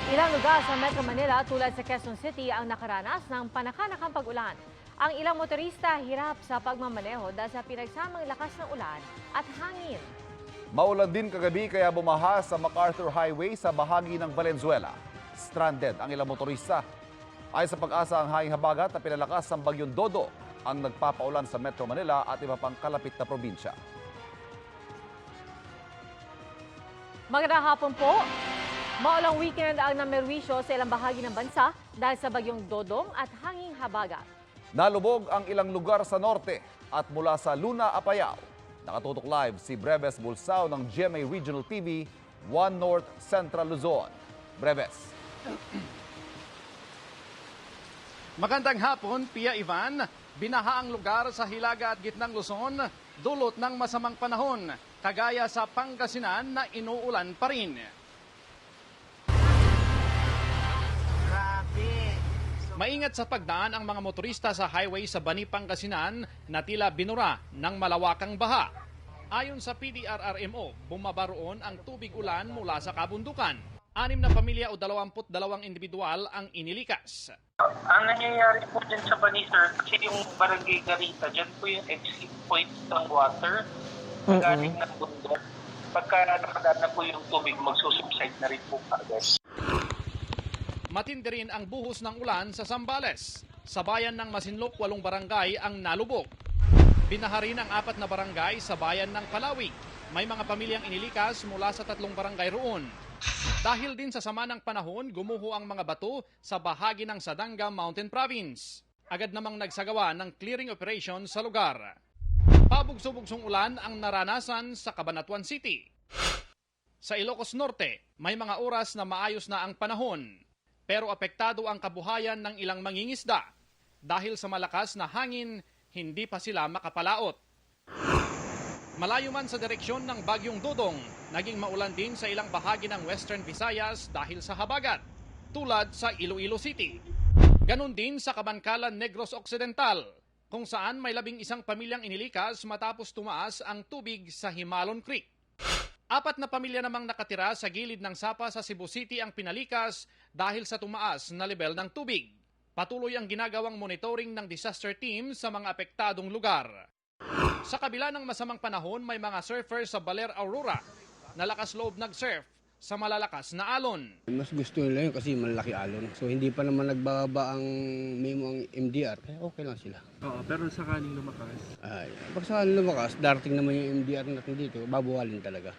Ilang lugar sa Metro Manila tulad sa Quezon City ang nakaranas ng panakanakang pag-ulan. Ang ilang motorista hirap sa pagmamaneho dahil sa pinagsamang lakas ng ulan at hangin. Maulan din kagabi kaya bumaha sa MacArthur Highway sa bahagi ng Valenzuela. Stranded ang ilang motorista. Ayon sa Pag-asa, ang hanging habagat na pinalakas ng Bagyong Dodo ang nagpapaulan sa Metro Manila at iba pang kalapit na probinsya. Magandang hapon po. Maulang weekend ang namerwisyo sa ilang bahagi ng bansa dahil sa Bagyong Dodong at hanging habagat. Nalubog ang ilang lugar sa norte at mula sa Luna, Apayao. Nakatutok live si Breves Bulsao ng GMA Regional TV, 1 North Central Luzon. Breves. Magandang hapon, Pia Ivan. Binaha ang lugar sa Hilaga at Gitnang Luzon, dulot ng masamang panahon, kagaya sa Pangasinan na inuulan pa rin. Maingat sa pagdaan ang mga motorista sa highway sa Bani, Pangasinan na tila binura ng malawakang baha. Ayon sa PDRRMO, bumaba roon ang tubig ulan mula sa kabundukan. 6 na pamilya o 22 individual ang inilikas. Ang nangyayari po dyan sa Bani, sir, kasi yung Barangay Garita, dyan po yung exit point ng water, galing ng bundok. Pagka nakadaan na po yung tubig, magsusubside na rin po agad. Matindi rin ang buhos ng ulan sa Zambales. Sa bayan ng Masinloc, 8 barangay ang nalubog. Binaha rin ang 4 na barangay sa bayan ng Palawig. May mga pamilyang inilikas mula sa 3 barangay roon. Dahil din sa sama ng panahon, gumuho ang mga bato sa bahagi ng Sadanga Mountain Province. Agad namang nagsagawa ng clearing operation sa lugar. Pabugso-bugsong ulan ang naranasan sa Cabanatuan City. Sa Ilocos Norte, may mga oras na maayos na ang panahon. Pero apektado ang kabuhayan ng ilang mangingisda. Dahil sa malakas na hangin, hindi pa sila makapalaot. Malayo man sa direksyon ng Bagyong Dodong, naging maulan din sa ilang bahagi ng Western Visayas dahil sa habagat, tulad sa Iloilo City. Ganon din sa Kabankalan, Negros Occidental, kung saan may 11 pamilyang inilikas matapos tumaas ang tubig sa Himalon Creek. 4 na pamilya namang nakatira sa gilid ng sapa sa Cebu City ang pinalikas dahil sa tumaas na level ng tubig. Patuloy ang ginagawang monitoring ng disaster team sa mga apektadong lugar. Sa kabila ng masamang panahon, may mga surfers sa Baler, Aurora na lakas loob nag-surf sa malalakas na alon. Mas gusto nila yun kasi malaki alon. So hindi pa naman nagbababa ang memo ang MDR, kaya okay lang sila. Oo, pero sakaling lumakas. Pag sakaling lumakas, darating naman yung MDR natin dito, babuhalin talaga.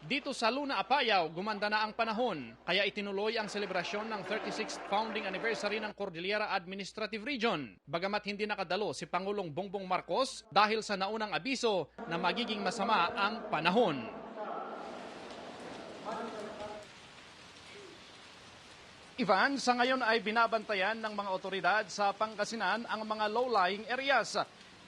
Dito sa Luna, Apayao, gumanda na ang panahon, kaya itinuloy ang selebrasyon ng 36th founding anniversary ng Cordillera Administrative Region. Bagamat hindi nakadalo si Pangulong Bongbong Marcos dahil sa naunang abiso na magiging masama ang panahon. Ivan, sa ngayon ay binabantayan ng mga otoridad sa Pangasinan ang mga low-lying areas.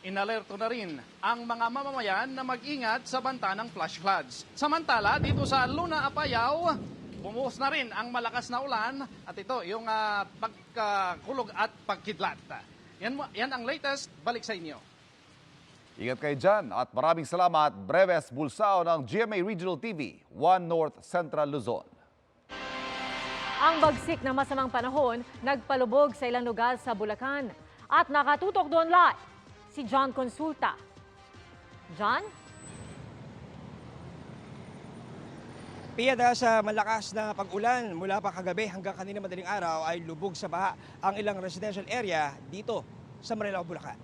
Inalerto na rin ang mga mamamayan na mag-ingat sa banta ng flash floods. Samantala, dito sa Luna, Apayao, bumuhos na rin ang malakas na ulan at ito yung pagkakulog at pagkidlat. Yan ang latest. Balik sa inyo. Ingat kayo dyan at maraming salamat, Breves Bulsao ng GMA Regional TV, 1 North Central Luzon. Ang bagsik ng masamang panahon nagpalubog sa ilang lugar sa Bulacan. At nakatutok doon live si John Consulta. John? Pia, dahil sa malakas na pag-ulan mula pa kagabi hanggang kanina madaling araw ay lubog sa baha ang ilang residential area dito sa Marilao, Bulacan.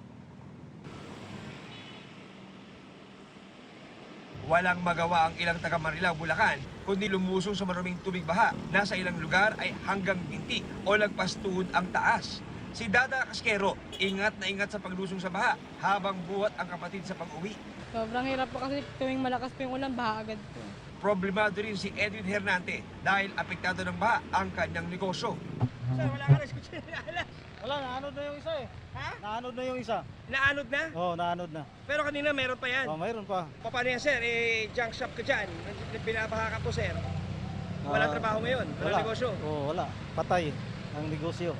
Walang magawa ang ilang taga Marilao, Bulacan, kundi lumusong sa maruming tubig baha. Nasa ilang lugar ay hanggang binti o lagpas tuhod ang taas. Si Dada Casquero, ingat na ingat sa paglusong sa baha habang buhat ang kapatid sa pag-uwi. Sobrang hirap po kasi tuwing malakas po yung ulan, baha agad po. Problemado rin si Edwin Hernante dahil apektado ng baha ang kanyang negosyo. Sir, wala ka na eskutin na alas. Wala, naanod na yung isa eh. Ha? Naanod na yung isa. Naanod na? Oo, naanod na. Pero kanina meron pa yan. Oh, mayroon pa. Paano yan, sir? Junk shop ka dyan. Binabaha ka po, sir. Walang trabaho ngayon. Walang negosyo. Oo, wala. Patay ang negosyo.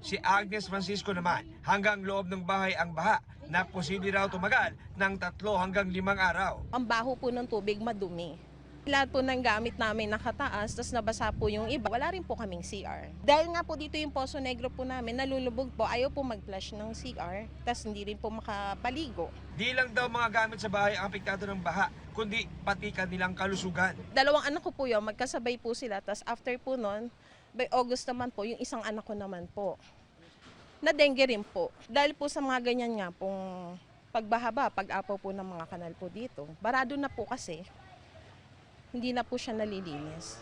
Si Agnes Francisco naman, hanggang loob ng bahay ang baha na posible raw tumagal ng 3 hanggang 5 araw. Ang baho po ng tubig, madumi. Lahat po ng gamit namin nakataas, tapos nabasa po yung iba. Wala rin po kaming CR. Dahil nga po dito yung Poso Negro po namin, nalulubog po, ayaw po mag-flush ng CR, tapos hindi rin po makapaligo. Di lang daw mga gamit sa bahay ang apektado ng baha, kundi pati kanilang kalusugan. 2 anak ko po yun, magkasabay po sila, tapos after po nun, by August naman po, yung isang anak ko naman po, na dengue rin po. Dahil po sa mga ganyan nga pong pagbahaba, pag-apaw po ng mga kanal po dito, barado na po kasi. Hindi na po siya nalilinis.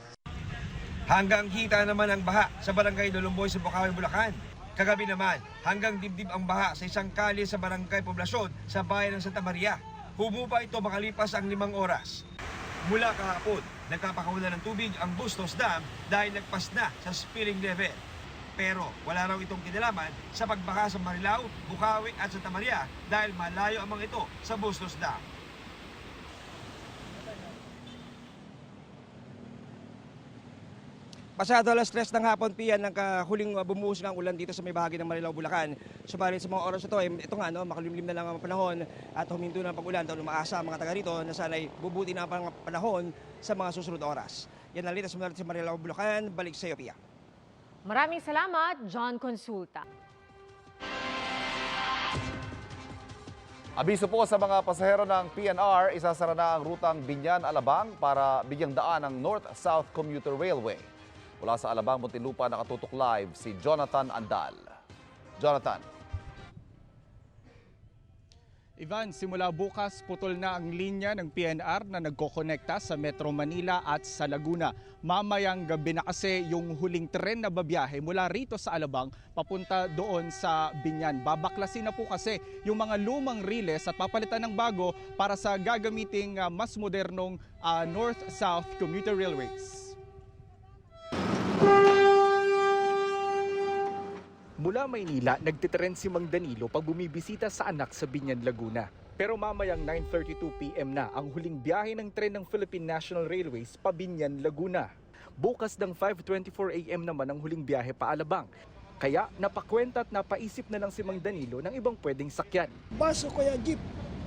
Hanggang hita naman ang baha sa barangay Lulumboy sa Bukawi, Bulacan. Kagabi naman, hanggang dibdib ang baha sa isang kalye sa barangay Poblasyon sa bayan ng Santa Maria. Humupa ito makalipas ang 5 oras. Mula kahapon, nagkapakawalan ng tubig ang Bustos Dam dahil nagpas na sa spilling level. Pero wala raw itong kinalaman sa pagbaha sa Marilao, Bukawi at Santa Maria dahil malayo ang mga ito sa Bustos Dam. Pasado alas 3 ng hapon piyan ng huling bumuhos ng ulan dito sa may bahagi ng Marilao, Bulacan. Subalit sa mga oras ito, ito nga, makalimlim na lang ang panahon at huminto na ang pag-ulan. Dahil umaasa ang mga taga rito na sana'y bubuti na ang panahon sa mga susunod oras. Yan ang litas mula sa Marilao, Bulacan. Balik sa iyo, Pia. Maraming salamat, John Consulta. Abiso po sa mga pasahero ng PNR, isasara na ang rutang Binyan-Alabang para bigyang daan ang North-South Commuter Railway. Mula sa Alabang, Muntinlupa, nakatutok live si Jonathan Andal. Jonathan. Ivan, simula bukas putol na ang linya ng PNR na nagkokonekta sa Metro Manila at sa Laguna. Mamayang gabi na kasi yung huling tren na babiyahe mula rito sa Alabang papunta doon sa Binyan. Babaklasin na po kasi yung mga lumang riles at papalitan ng bago para sa gagamiting mas modernong North-South Commuter Railways. Mula Maynila, nagtitren si Mang Danilo pag bumibisita sa anak sa Binyan, Laguna. Pero mamayang 9:32 PM na ang huling biyahe ng tren ng Philippine National Railways pa Binyan, Laguna. Bukas ng 5:24 AM naman ang huling biyahe pa Alabang. Kaya napakwenta at napaisip na lang si Mang Danilo ng ibang pwedeng sakyan. Baso kaya jeep,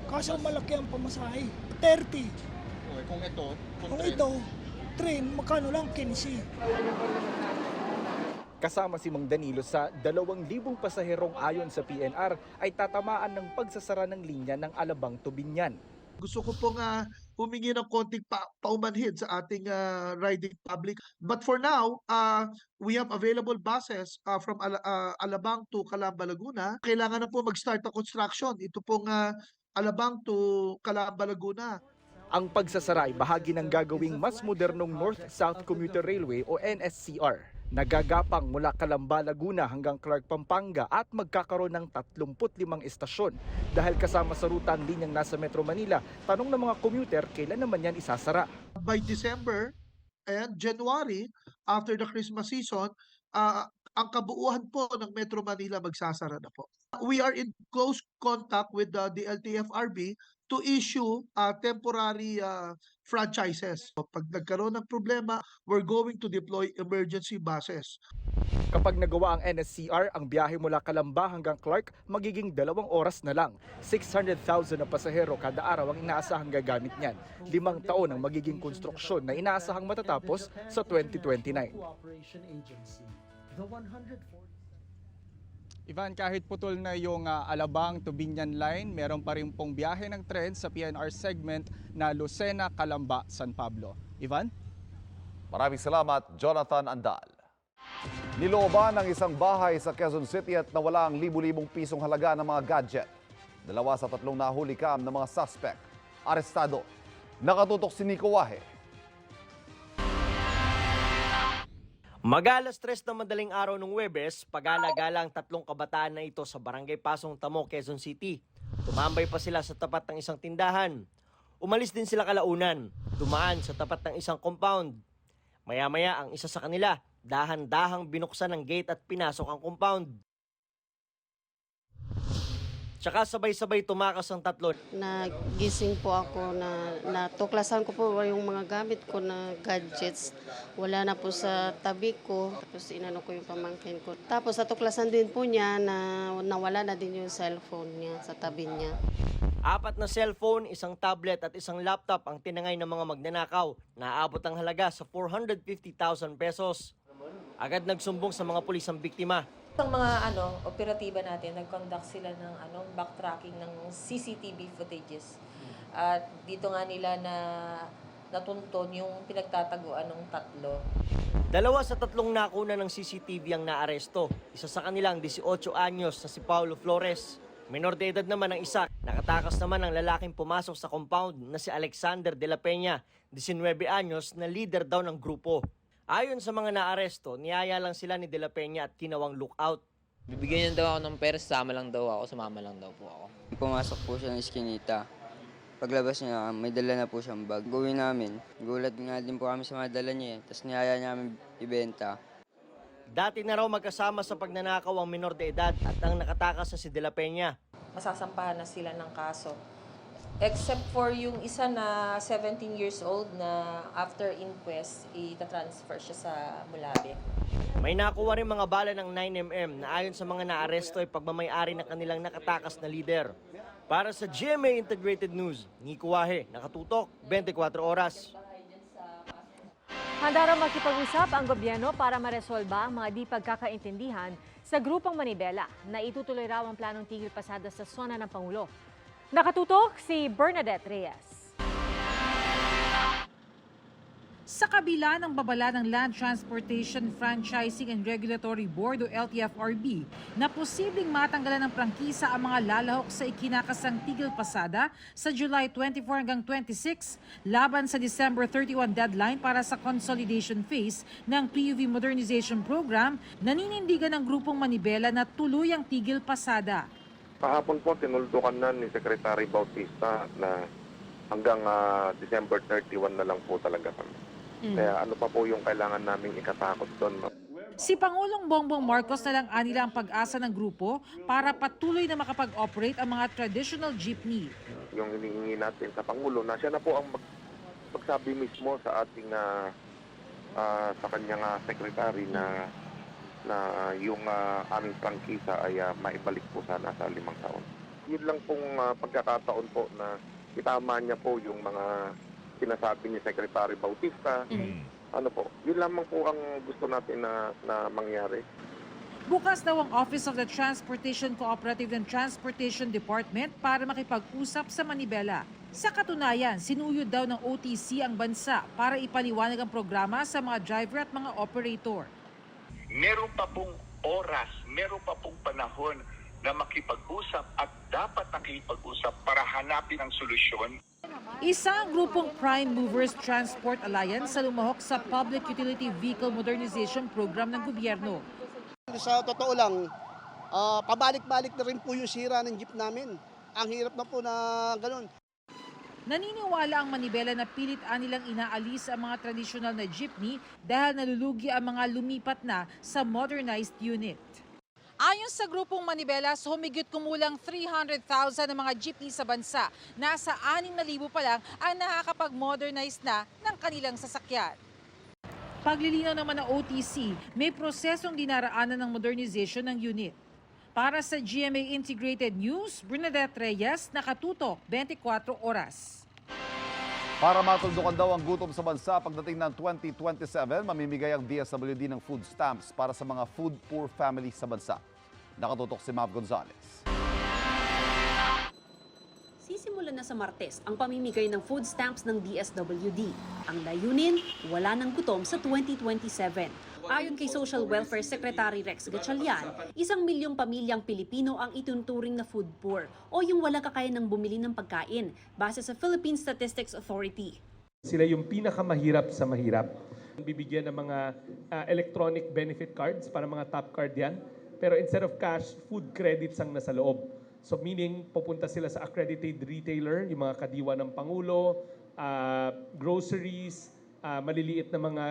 kaso malaki ang pamasahe, 30. Okay, kung ito, train, makano lang, 15. Kasama si Mang Danilo sa 2,000 pasaherong ayon sa PNR ay tatamaan ng pagsasara ng linya ng Alabang to Binyan. Gusto ko pong humingi ng konting paumanhin sa ating riding public. But for now, we have available buses from Alabang to Calamba, Laguna. Kailangan na po mag-start ang construction. Ito pong Alabang to Calamba, Laguna. Ang pagsasara ay bahagi ng gagawing mas modernong North-South Commuter Railway o NSCR. Nagagapang mula Calamba, Laguna hanggang Clark, Pampanga at magkakaroon ng 35 estasyon. Dahil kasama sa ruta ang linyang nasa Metro Manila, tanong ng mga commuter kailan naman yan isasara. By December and January, after the Christmas season, ang kabuuan po ng Metro Manila magsasara na po. We are in close contact with the LTFRB to issue temporary franchises. Pag nagkaroon ng problema, we're going to deploy emergency buses. Kapag nagawa ang NSCR, ang biyahe mula Calamba hanggang Clark magiging 2 oras na lang. 600,000 na pasahero kada araw ang inaasahang gagamit niyan. 5 taon ang magiging konstruksyon na inaasahang matatapos sa 2029. Ivan, kahit putol na yung Alabang to Binyan line, meron pa rin pong biyahe ng tren sa PNR segment na Lucena, Calamba, San Pablo. Ivan? Maraming salamat, Jonathan Andal. Nilooban ng isang bahay sa Quezon City at nawala ang libu-libong pisong halaga ng mga gadget. 2 sa 3 nahuli kam ng mga suspect. Arestado. Nakatutok si Nico Wahe. Mag-alas 3 na madaling araw ng Huwebes, pag-alagala ang 3 kabataan na ito sa Barangay Pasong Tamo, Quezon City. Tumambay pa sila sa tapat ng isang tindahan. Umalis din sila kalaunan, dumaan sa tapat ng isang compound. Maya-maya ang isa sa kanila, dahan-dahang binuksan ang gate at pinasok ang compound. Tsaka sabay-sabay tumakas ang 3. Nagising po ako na natuklasan ko po yung mga gamit ko na gadgets. Wala na po sa tabi ko. Tapos inano ko yung pamangkin ko. Tapos natuklasan din po niya na nawala na din yung cellphone niya sa tabi niya. 4 na cellphone, 1 tablet at 1 laptop ang tinangay ng mga magnanakaw na aabot ang halaga sa 450,000 pesos. Agad nagsumbong sa mga pulis ang biktima. Ang mga operatiba natin, nag-conduct sila ng backtracking ng CCTV footages. At dito nga nila na natunton yung pinagtataguan ng 3. 2 sa 3 nakuna ng CCTV ang naaresto. Isa sa kanilang 18 anyos na si Paulo Flores. Menor de edad naman ang isa. Nakatakas naman ang lalaking pumasok sa compound na si Alexander de la Peña, 19 anyos na leader daw ng grupo. Ayon sa mga naaresto, niyaya lang sila ni de la Peña at kinawang lookout. Bibigyan niya daw ako ng pera, sumama lang daw po ako. Pumasok po siya ng iskinita. Paglabas niya, may dala na po siyang bag. Gawin namin, gulat nga din po kami sa mga dala niya. Tapos niyaya niya kami ibenta. Dati na raw magkasama sa pagnanakaw ang menor de edad at ang nakatakas na si de la Peña. Masasampahan na sila ng kaso. Except for yung isa na 17 years old na after inquest, itatransfer siya sa Mulabe. May nakuha rin mga bala ng 9mm na ayon sa mga naaresto ay pagmamayari ng kanilang nakatakas na lider. Para sa GMA Integrated News, Nico Wahe, nakatutok, 24 oras. Handa raw makipag-usap ang gobyerno para maresolba ang mga di pagkakaintindihan sa grupong Manibela na itutuloy raw ang planong tigil pasada sa zona ng Pangulo. Nakatutok si Bernadette Reyes. Sa kabila ng babala ng Land Transportation Franchising and Regulatory Board o LTFRB na posibleng matanggalan ng prangkisa ang mga lalahok sa ikinakasang tigil pasada sa July 24 hanggang 26 laban sa December 31 deadline para sa consolidation phase ng PUV Modernization Program, naninindigan ng grupong Manibela na tuloy ang tigil pasada. Kahapon po tinuldukan na ni Secretary Bautista na hanggang December 31 na lang po talaga kami. Kaya ano pa po yung kailangan naming ikatakot doon? Si Pangulong Bongbong Marcos na lang anila ang pag-asa ng grupo para patuloy na makapag-operate ang mga traditional jeepney. Yung hinihingi natin sa Pangulo na siya na po ang magsabi mismo sa ating sa kanyang secretary na yung aming prangkisa ay maibalik po sana sa 5 taon. Yun lang pong pagkakataon po na itama niya po yung mga sinasabi ni Secretary Bautista. Ano po, yun lamang po ang gusto natin na mangyari. Bukas daw ang Office of the Transportation Cooperative and Transportation Department para makipag-usap sa Manibela. Sa katunayan, sinuyod daw ng OTC ang bansa para ipaliwanag ang programa sa mga driver at mga operator. Meron pa pong oras, meron pa pong panahon na makipag-usap at dapat nakipag-usap para hanapin ang solusyon. Isa ang grupong Prime Movers Transport Alliance sa lumahok sa Public Utility Vehicle Modernization Program ng gobyerno. Sa totoo lang, pabalik-balik na rin po yung sira ng jeep namin. Ang hirap na po na ganun. Naniniwala ang Manibela na pilit nilang inaalis ang mga tradisyonal na jeepney dahil nalulugi ang mga lumipat na sa modernized unit. Ayon sa grupong Manibela, humigit kumulang 300,000 ng mga jeepney sa bansa. Nasa 6,000 pa lang ang nakakapag-modernize na ng kanilang sasakyan. Paglilinaw naman ng OTC, may prosesong dinaraanan ng modernization ng unit. Para sa GMA Integrated News, Bernadette Reyes, nakatutok, 24 oras. Para matuldukan daw ang gutom sa bansa pagdating ng 2027, mamimigay ang DSWD ng food stamps para sa mga food poor families sa bansa. Nakatutok si Mav Gonzalez. Sisimulan na sa Martes ang pamimigay ng food stamps ng DSWD. Ang layunin, wala ng gutom sa 2027. Ayon kay Social Welfare Secretary Rex Gatchalian, 1 milyong pamilyang Pilipino ang ituturing na food poor o yung walang kakayanang bumili ng pagkain base sa Philippine Statistics Authority. Sila yung pinakamahirap sa mahirap. Bibigyan ng mga electronic benefit cards para mga top card yan. Pero instead of cash, food credits ang nasa loob. So meaning, pupunta sila sa accredited retailer, yung mga kadiwa ng Pangulo, groceries, maliliit na mga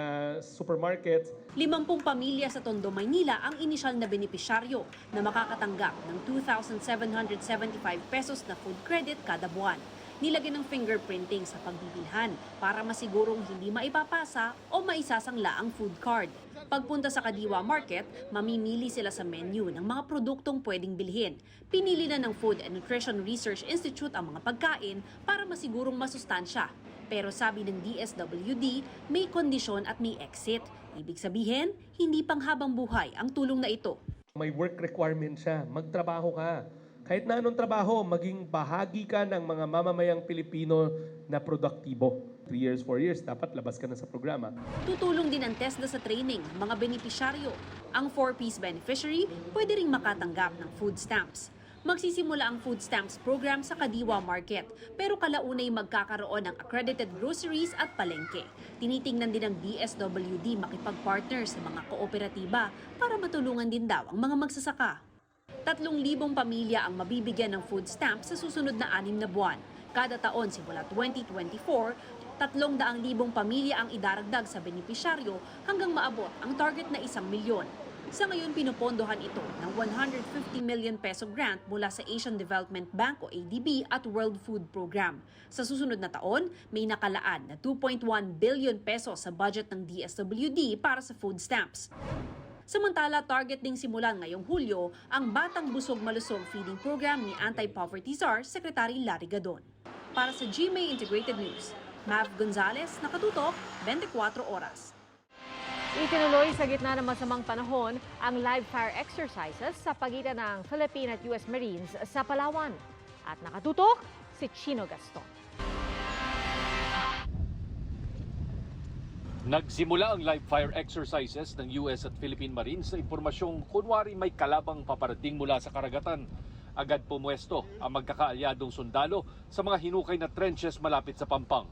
supermarkets. 50 pamilya sa Tondo, Maynila ang inisyal na benepisyaryo na makakatanggap ng 2,775 pesos na food credit kada buwan. nilagyan ng fingerprinting sa pagbibilhan para masigurong hindi maipapasa o maisasangla ang food card. Pagpunta sa Kadiwa Market, mamimili sila sa menu ng mga produktong pwedeng bilhin. Pinili na ng Food and Nutrition Research Institute ang mga pagkain para masigurong masustansya. Pero sabi ng DSWD, may kondisyon at may exit. Ibig sabihin, hindi panghabang buhay ang tulong na ito. May work requirement siya. Magtrabaho ka. Kahit na anong trabaho, maging bahagi ka ng mga mamamayang Pilipino na produktibo. 3 years, 4 years, dapat labas ka na sa programa. Tutulong din ang TESDA sa training, mga benepisyaryo. Ang 4-piece beneficiary pwede ring makatanggap ng food stamps. Magsisimula ang food stamps program sa Kadiwa Market, pero kalaunay magkakaroon ng accredited groceries at palengke. Tinitingnan din ng DSWD makipag-partner sa mga kooperatiba para matulungan din daw ang mga magsasaka. 3,000 pamilya ang mabibigyan ng food stamps sa susunod na 6 na buwan. Kada taon simula 2024, 300,000 pamilya ang idaragdag sa benepisyaryo hanggang maabot ang target na 1 milyon. Sa ngayon, pinupondohan ito ng 150 million peso grant mula sa Asian Development Bank o ADB at World Food Program. Sa susunod na taon, may nakalaan na 2.1 billion peso sa budget ng DSWD para sa food stamps. Samantala, target ding simulan ngayong Hulyo ang Batang Busog Malusog Feeding Program ni Anti-Poverty Czar Secretary Larry Gadon. Para sa GMA Integrated News, Mav Gonzalez, nakatutok, 24 oras. Itinuloy sa gitna ng masamang panahon ang live fire exercises sa pagitan ng Philippine at US Marines sa Palawan. At nakatutok si Chino Gaston. Nagsimula ang live fire exercises ng US at Philippine Marines sa impormasyong kunwari may kalabang paparating mula sa karagatan. Agad pumuesto ang magkakaalyadong sundalo sa mga hinukay na trenches malapit sa Pampang.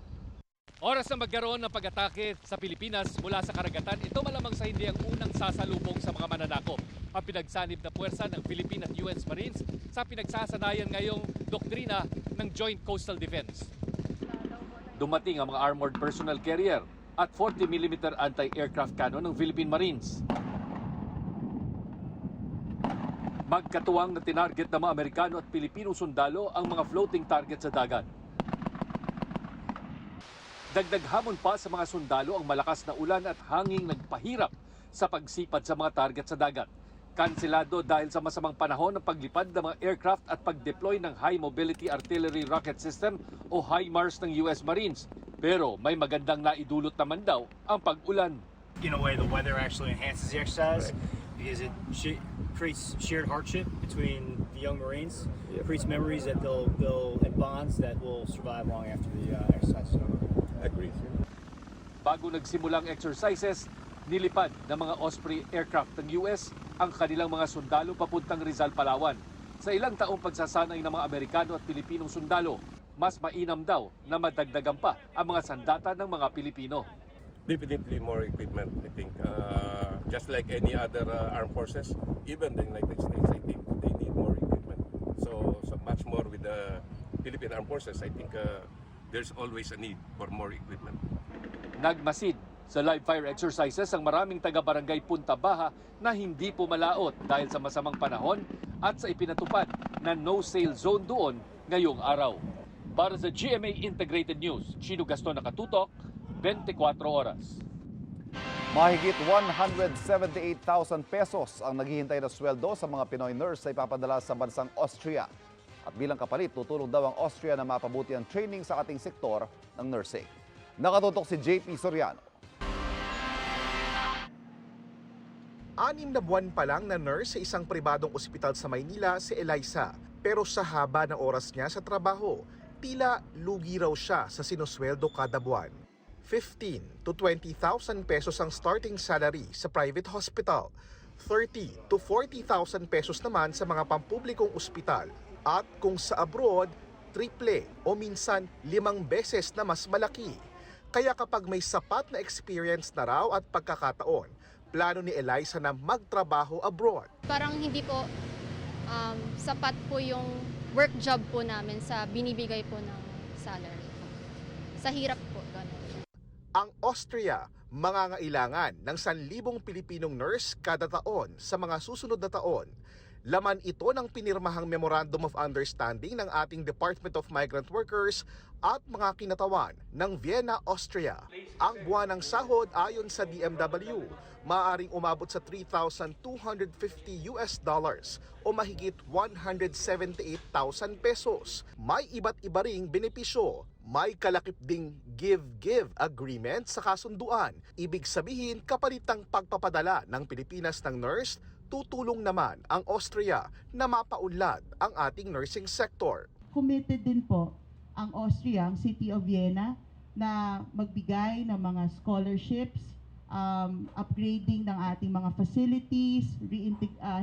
Oras na magkaroon ng pag-atake sa Pilipinas mula sa karagatan, ito malamang sa hindi ang unang sasalubong sa mga mananakop. Ang pinagsanib na puwersa ng Philippine at US Marines sa pinagsasanayan ngayong doktrina ng Joint Coastal Defense. Dumating ang mga armored personnel carrier at 40mm anti-aircraft cannon ng Philippine Marines. Magkatuwang na tinarget ng mga Amerikano at Pilipinong sundalo ang mga floating target sa dagat. Dagdag hamon pa sa mga sundalo ang malakas na ulan at hanging nagpahirap sa pagsipat sa mga target sa dagat. Kanselado dahil sa masamang panahon ng paglipad ng mga aircraft at pag-deploy ng High Mobility Artillery Rocket System o HIMARS ng US Marines. Pero may magandang naidulot naman daw ang pag-ulan. In a way, the weather actually enhances the exercise because it creates shared hardship between the young Marines. It creates memories that they'll and bonds that will survive long after the exercise is over. Agree. Bago nagsimulang exercises, nilipad ng mga Osprey aircraft ng US ang kanilang mga sundalo papuntang Rizal, Palawan. Sa ilang taong pagsasanay ng mga Amerikano at Pilipinong sundalo, mas mainam daw na madagdagan pa ang mga sandata ng mga Pilipino. Definitely more equipment, I think. Just like any other armed forces, even the United States, I think they need more equipment. So much more with the Philippine Armed Forces, I think there's always a need for more equipment. Nagmasid sa live fire exercises ang maraming taga-barangay Punta Baha na hindi pumalaot dahil sa masamang panahon at sa ipinatupad na no-sail zone doon ngayong araw. Para sa GMA Integrated News, Chino Gaston, nakatutok, 24 oras. Mahigit 178,000 pesos ang naghihintay na sweldo sa mga Pinoy nurse na ipapadala sa bansang Austria. At bilang kapalit, tutulong daw ang Austria na mapabuti ang training sa ating sektor ng nursing. Nakatutok si JP Soriano. 6 na buwan pa lang na nurse sa isang pribadong ospital sa Maynila si Eliza. Pero sa haba ng oras niya sa trabaho, tila lugi raw siya sa sinusweldo kada buwan. 15 to 20,000 pesos ang starting salary sa private hospital, 30 to 40,000 pesos naman sa mga pampublikong ospital. At kung sa abroad, triple o minsan 5 beses na mas malaki. Kaya kapag may sapat na experience na raw at pagkakataon, plano ni Eliza na magtrabaho abroad. Parang hindi po sapat po yung work job po namin sa binibigay po ng salary. Sa hirap po, ganun. Ang Austria, mangangailangan ng 1,000 Pilipinong nurse kada taon sa mga susunod na taon. Laman ito ng pinirmahang Memorandum of Understanding ng ating Department of Migrant Workers at mga kinatawan ng Vienna, Austria. Ang buwanang sahod ayon sa DMW, maaaring umabot sa $3,250 o mahigit 178,000 pesos. May iba't iba ring benepisyo. May kalakip ding give-give agreement sa kasunduan. Ibig sabihin, kapalitang pagpapadala ng Pilipinas ng nurse, tutulong naman ang Austria na mapaunlad ang ating nursing sector. Committed din po ang Austria, ang City of Vienna, na magbigay ng mga scholarships, upgrading ng ating mga facilities,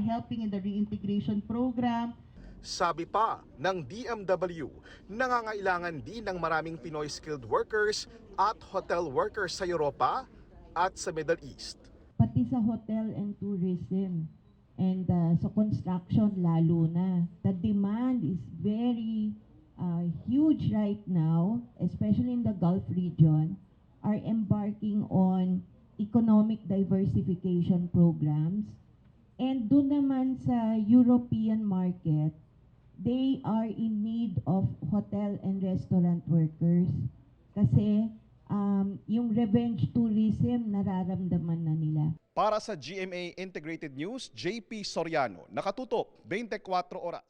helping in the reintegration program. Sabi pa ng DMW, nangangailangan din ng maraming Pinoy skilled workers at hotel workers sa Europa at sa Middle East. Pati sa hotel and tourism and sa construction lalo na. The demand is very huge right now, especially in the Gulf region, are embarking on economic diversification programs. And doon naman sa European market, they are in need of hotel and restaurant workers kasi yung revenge tourism nararamdaman na nila. Para sa GMA Integrated News, JP Soriano, nakatutok 24 oras.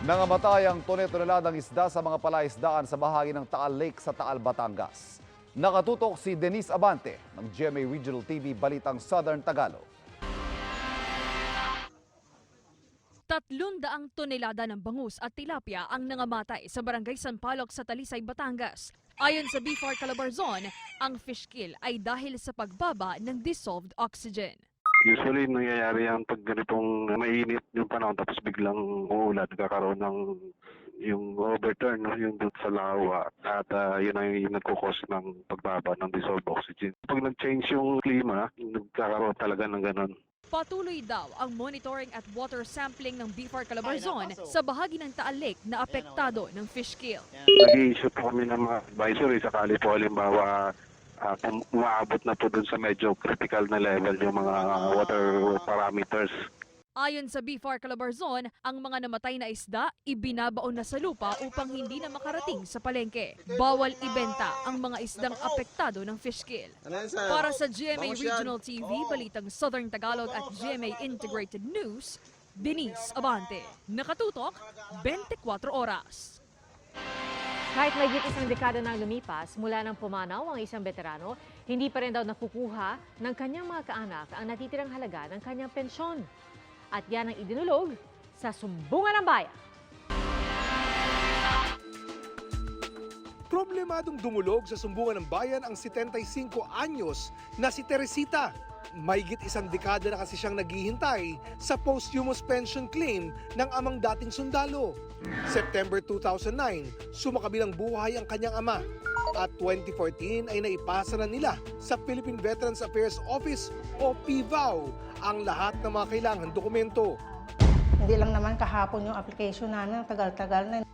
Nangamatay ang tone-toneladang isda sa mga palaisdaan sa bahagi ng Taal Lake sa Taal, Batangas. Nakatutok si Denise Abante ng GMA Regional TV Balitang Southern Tagalog. 300 tonelada ng bangus at tilapia ang nangamatay sa Barangay Sampaloc sa Talisay, Batangas. Ayon sa BFAR Calabarzon, ang fish kill ay dahil sa pagbaba ng dissolved oxygen. Usually nangyayari yan pag ganitong mainit yung panahon tapos biglang uulan, nagkakaroon ng yung overturn, no, yung doon sa lawa at yun ang yung nagkukos ng pagbaba ng dissolved oxygen. Pag nag-change yung klima, nagkakaroon talaga ng ganon. Patuloy daw ang monitoring at water sampling ng BFAR Calabarzon sa bahagi ng Taal Lake na apektado ng fish kill. Nag-i-issue po kami ng mga advisory sakali po halimbawa umaabot na po dun sa medyo critical na level yung mga water parameters. Ayon sa BFAR Calabarzon, ang mga namatay na isda ibinabaon na sa lupa upang hindi na makarating sa palengke. Bawal ibenta ang mga isdang apektado ng fish kill. Para sa GMA Regional TV, Balitang Southern Tagalog at GMA Integrated News, Denise Abante. Nakatutok, 24 oras. Kahit may isang dekada nang lumipas mula nang pumanaw ang isang veterano, hindi pa rin daw nakukuha ng kanyang mga kaanak ang natitirang halaga ng kanyang pensyon. At yan ang idinulog sa Sumbungan ng Bayan. Problemadong dumulog sa Sumbungan ng Bayan ang 75 anyos na si Teresita. Mahigit isang dekada na kasi siyang naghihintay sa posthumous pension claim ng amang dating sundalo. September 2009, sumakabilang buhay ang kanyang ama. At 2014 ay naipasa na nila sa Philippine Veterans Affairs Office o PVAO ang lahat ng mga kailangang dokumento. Hindi lang naman kahapon yung application namin, tagal-tagal na.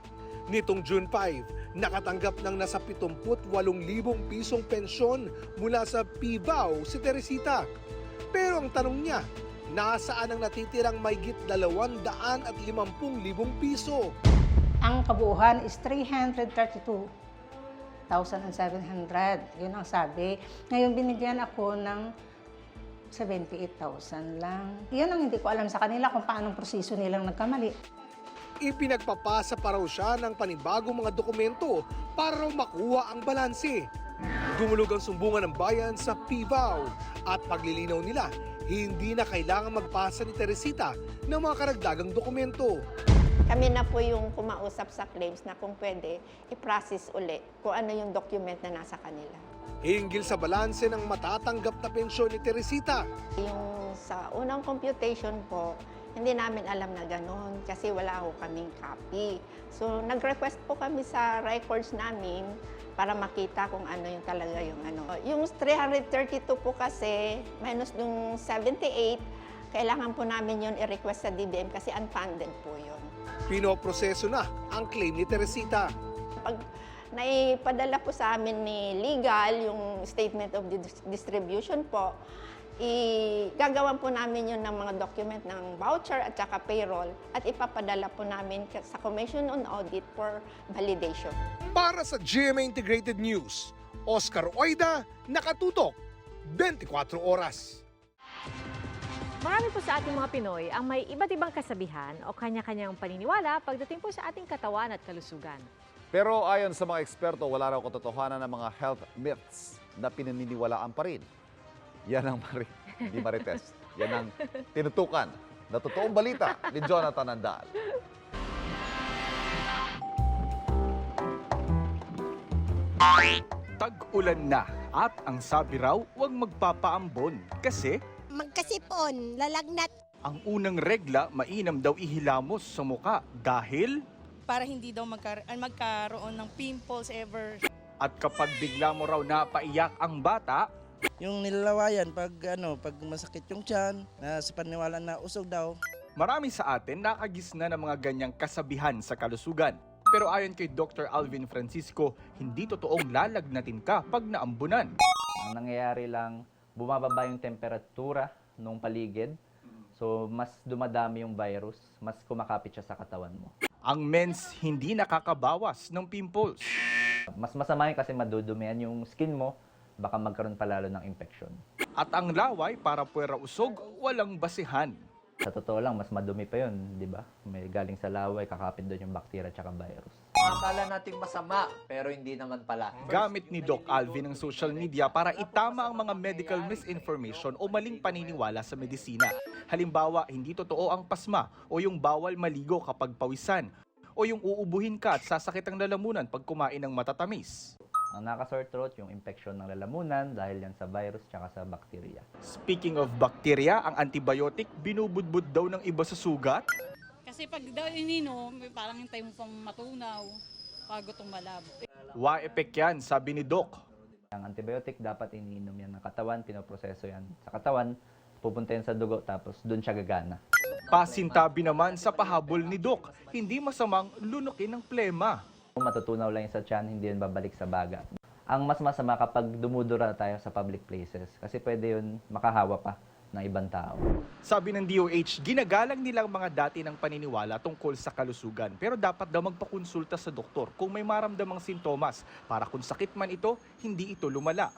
Nitong June 5, nakatanggap ng nasa 78,000 pisong pensyon mula sa PVAO si Teresita. Pero ang tanong niya, nasaan ang natitirang mahigit 250,000 piso? Ang kabuuan is 332,700. Yun ang sabi. Ngayon binigyan ako ng 78,000 lang. Yan ang hindi ko alam sa kanila kung paanong proseso nilang nagkamali. Ipinagpapasa pa raw siya ng panibagong mga dokumento para raw makuha ang balanse. Dumulog ang Sumbungan ng Bayan sa PVAO at paglilinaw nila, hindi na kailangan magpasa ni Teresita ng mga karagdagang dokumento. Kami na po yung kumausap sa claims na kung pwede, i-process uli kung ano yung document na nasa kanila. Hinggil sa balanse ng matatanggap na pensyon ni Teresita. Yung sa unang computation po, hindi namin alam na gano'n kasi wala ho kaming copy. So nag-request po kami sa records namin para makita kung ano yung talaga yung ano. Yung 332 po kasi, minus yung 78, kailangan po namin yun i-request sa DBM kasi unfunded po yun. Pinoproseso na ang claim ni Teresita. Pag naipadala po sa amin ni legal yung statement of distribution po, Gagawan po namin yun ng mga document ng voucher at saka payroll at ipapadala po namin sa Commission on Audit for validation. Para sa GMA Integrated News, Oscar Oida, nakatutok 24 oras. Marami po sa ating mga Pinoy ang may iba't ibang kasabihan o kanya-kanyang paniniwala pagdating po sa ating katawan at kalusugan. Pero ayon sa mga eksperto, wala raw katotohanan ng mga health myths na pinaniniwalaan pa rin. Yan ang di Marites. Yan ang tinutukan na totoong balita ni Jonathan Andal. Tag-ulan na at ang sabi raw huwag magpapaambon kasi magkasipon, lalagnat. ang unang regla mainam daw ihilamos sa muka dahil para hindi daw magkaroon ng pimples ever. at kapag bigla mo raw napaiyak ang bata, yung nilalawayan pag masakit yung tiyan, sa paniwala na usog daw. marami sa atin nakagisna ng mga ganyang kasabihan sa kalusugan. Pero ayon kay Dr. Alvin Francisco, hindi totoong lalagnatin ka pag naambunan. Ang nangyayari lang, bumababa yung temperatura ng paligid. So, mas dumadami yung virus, mas kumakapit siya sa katawan mo. Ang mens hindi nakakabawas ng pimples. Mas masama yun kasi madudumihan yung skin mo, baka magkaroon palalo ng infection. At ang laway para puwera usog, walang basihan. Sa totoo lang, mas madumi pa yun, di ba? May galing sa laway, kakapit doon yung bacteria at virus. Akala nating masama, pero hindi naman pala. Gamit ni Doc Alvin ang social media para itama ang mga medical misinformation o maling paniniwala sa medisina. Halimbawa, hindi totoo ang pasma o yung bawal maligo kapag pawisan o yung uubuhin ka at sasakit ang lalamunan pag kumain ng matatamis. Ang nakaka-sore throat, yung infection ng lalamunan dahil yan sa virus at sa bacteria. Speaking of bacteria, ang antibiotic binubudbud daw ng iba sa sugat. Kasi pag daw ininom, parang hintay mo pang matunaw bago tumalab. Wa-epek yan, sabi ni Doc. Ang antibiotic dapat iniinom yan ng katawan, pinoproseso yan sa katawan, pupunta yan sa dugo, tapos doon siya gagana. Pasintabi naman sa pahabol ni Doc, hindi masamang lunukin ng plema. Kung matutunaw lang yung sa tiyan, hindi yun babalik sa baga. Ang mas masama kapag dumudura tayo sa public places kasi pwede yun makahawa pa ng ibang tao. Sabi ng DOH, ginagalang nilang mga dati ng paniniwala tungkol sa kalusugan pero dapat daw magpakonsulta sa doktor kung may maramdamang sintomas para kung sakit man ito, hindi ito lumala.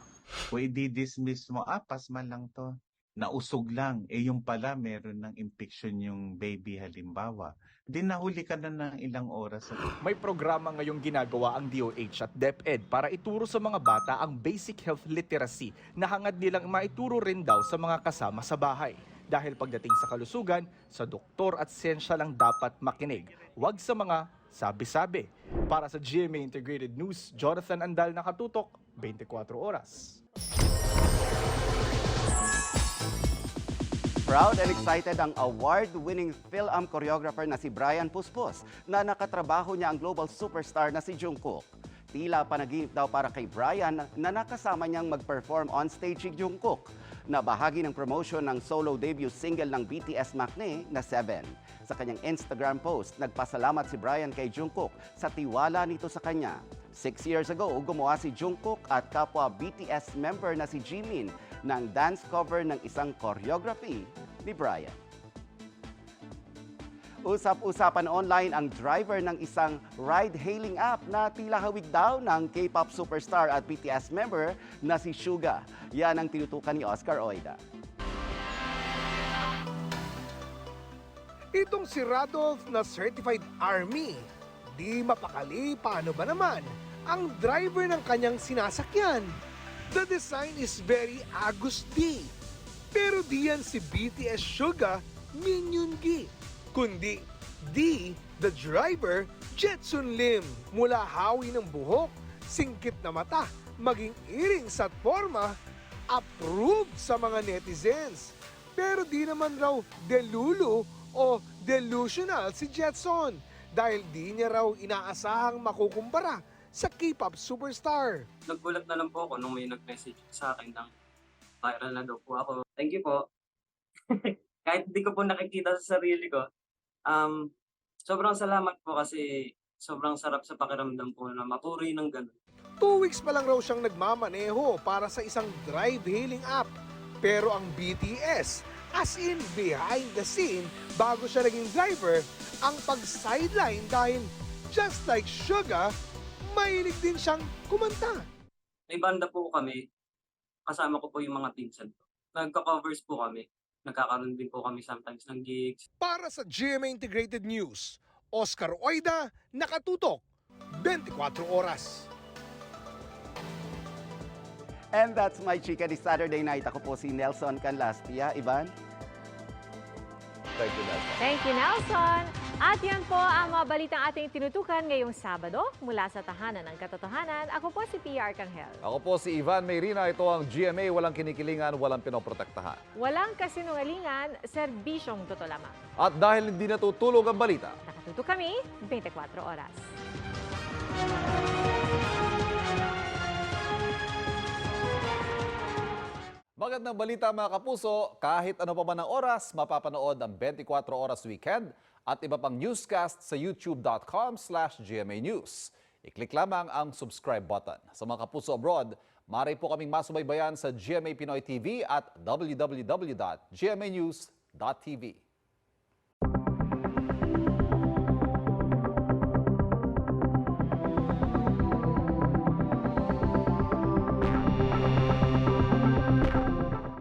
Pwede dismiss mo, pasman lang to. Nausog lang, yung pala meron ng infection yung baby halimbawa. Di nahuli ka na ng ilang oras. May programa ngayong ginagawa ang DOH at DepEd para ituro sa mga bata ang basic health literacy na hangad nilang maituro rin daw sa mga kasama sa bahay. Dahil pagdating sa kalusugan, sa doktor at siyensya lang dapat makinig. Huwag sa mga sabi-sabi. Para sa GMA Integrated News, Jonathan Andal, nakatutok, 24 oras. Proud and excited ang award-winning film choreographer na si Brian Puspos na nakatrabaho niya ang global superstar na si Jungkook. Tila panaginip daw para kay Brian na nakasama niyang mag-perform on stage si Jungkook na bahagi ng promotion ng solo debut single ng BTS Maknae na 7. Sa kanyang Instagram post, nagpasalamat si Brian kay Jungkook sa tiwala nito sa kanya. 6 years ago, gumawa si Jungkook at kapwa BTS member na si Jimin ng dance cover ng isang choreography ni Brian. Usap-usapan online ang driver ng isang ride-hailing app na tila hawig daw ng K-pop superstar at BTS member na si Suga. Yan ang tinutukan ni Oscar Oida. Itong si Radolf na certified army, di mapakali paano ba naman ang driver ng kanyang sinasakyan. The design is very Agus D. Pero di yan si BTS Suga Minion Gi, kundi D, the driver, Jetsun Lim. Mula hawi ng buhok, singkit na mata, maging earrings at forma, approved sa mga netizens. Pero di naman raw delulu o delusional si Jetson dahil di niya raw inaasahang makukumpara sa K-pop superstar. Naggulat na lang po ako nung may nag-message sa akin ng viral na daw po ako. Thank you po. Kahit hindi ko po nakikita sa sarili ko, sobrang salamat po kasi sobrang sarap sa pakiramdam po na mapuri ng ganun. 2 weeks pa lang raw siyang nagmamaneho para sa isang drive-hailing app. Pero ang BTS, as in behind the scene, bago siya naging driver, ang pag-sideline dahil just like Suga, mahilig din siyang kumanta. May banda po kami. Kasama ko po yung mga pinsan ko. Nagka-covers po kami. Nagkakaroon din po kami sometimes ng gigs. Para sa GMA Integrated News, Oscar Oida, nakatutok, 24 oras. And that's my chika this Saturday night. Ako po si Nelson Canlastia. Ivan? Thank you, Nelson. Thank you, Nelson. At yan po ang mga balitang ating tinutukan ngayong Sabado mula sa Tahanan ng Katotohanan. Ako po si Pia Arcangel. Ako po si Ivan Mayrina. Ito ang GMA, walang kinikilingan, walang pinoprotektahan. Walang kasinungalingan, serbisyong totoo lamang. At dahil hindi natutulog ang balita, Nakatutok kami 24 oras. magandang balita mga kapuso, kahit ano pa man ang oras, mapapanood ang 24 Oras Weekend at iba pang newscast sa youtube.com/GMA News. I-click lamang ang subscribe button. Sa mga kapuso abroad, maaari po kaming masubaybayan sa GMA Pinoy TV at www.gmanews.tv.